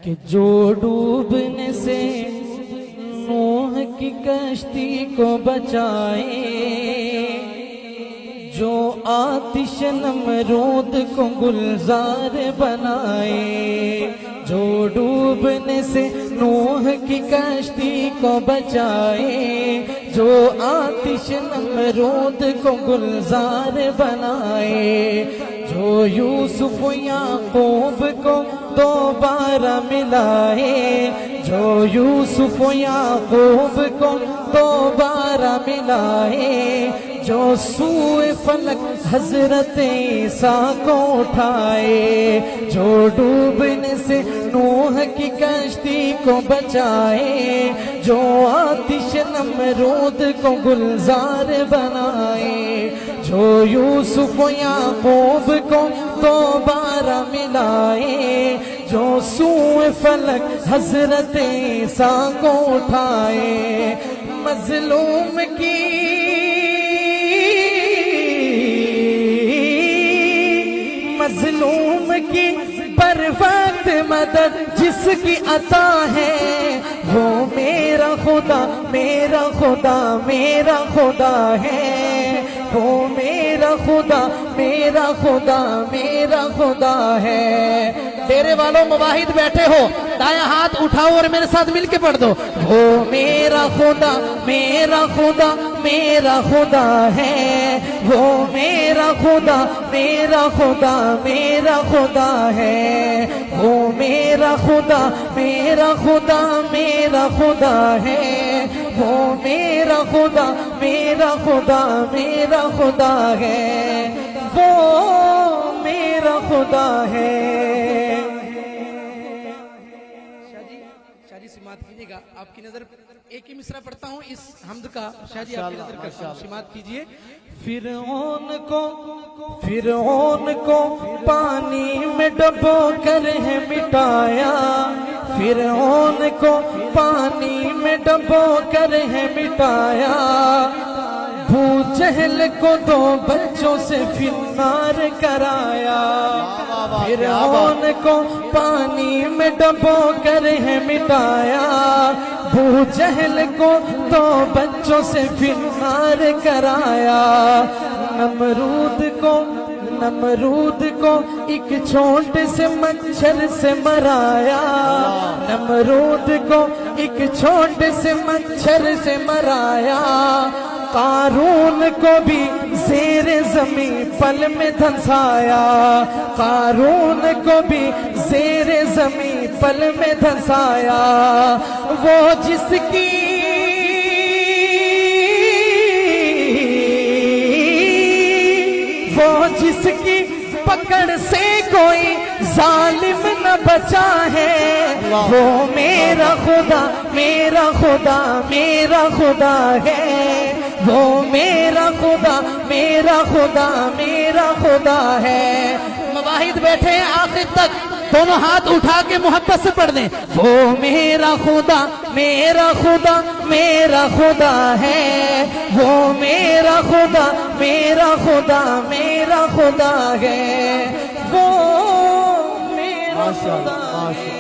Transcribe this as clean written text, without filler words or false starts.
کہ جو ڈوبنے سے نوح کی کشتی کو بچائے، جو آتش نمرود کو گلزار بنائے، جو ڈوبنے سے نوح کی کشتی کو بچائے، جو آتش نمرود کو گلزار بنائے، جو یوسف یعقوب کو دوبارہ ملائے، جو یوسف یعقوب کو دوبارہ ملائے، جو سوئے فلک حضرت عیسیٰ کو اٹھائے، جو ڈوبنے سے نوح کی کشتی کو بچائے، جو آتش نمرود کو گلزار بنائے، جو یوسف یعقوب کو دوبارہ ملائے، جو سوئے فلک حضرت عیسیٰ کو اٹھائے، مظلوم کی پر وقت مدد جس کی عطا ہے، وہ میرا خدا میرا خدا میرا خدا ہے، وہ میرا خدا میرا خدا میرا خدا ہے۔ ڈیرے والوں مواحد بیٹھے ہو، دایاں ہاتھ اٹھاؤ اور میرے ساتھ مل کے پڑھ دو، وہ میرا خدا میرا خدا میرا خدا ہے، وہ میرا خدا میرا خدا میرا خدا ہے، وہ میرا خدا میرا خدا میرا خدا ہے، وہ میرا خدا میرا خدا میرا خدا ہے، وہ میرا خدا ہے۔ شاہ جی سماعت کیجیے گا، آپ کی نظر ایک ہی مصرع پڑھتا ہوں اس حمد کا، شاہ جی آپ کی نظر کرتا ہوں، سماعت کیجیے۔ فرعون کو پانی میں ڈبو کر ہے مٹایا، فرعون کو پانی میں ڈبو کر ہے مٹایا، ابو جہل کو دو بچوں سے فی النار کرایا، فرعون کو پانی میں ڈبو کر ہے مٹایا، ابو جہل کو دو بچوں سے فی النار کرایا، نمرود کو ایک چھونٹ سے مچھر سے مرایا، نمرود کو ایک چھونٹ سے مچھر سے مرایا، قارون کو بھی زیر زمین پل میں دھنسایا، قارون کو بھی زیر زمین پل میں دھنسایا، وہ جس کی پکڑ سے کوئی ظالم نہ بچا ہے، وہ میرا خدا میرا خدا میرا خدا ہے، وہ میرا خدا میرا خدا میرا خدا ہے۔ مواحد بیٹھے ہیں آخر تک، دونوں ہاتھ اٹھا کے محبت سے پڑھ دیں، وہ میرا خدا میرا خدا میرا خدا ہے، وہ میرا خدا میرا خدا میرا خدا ہے، وہ میرا خدا ہے۔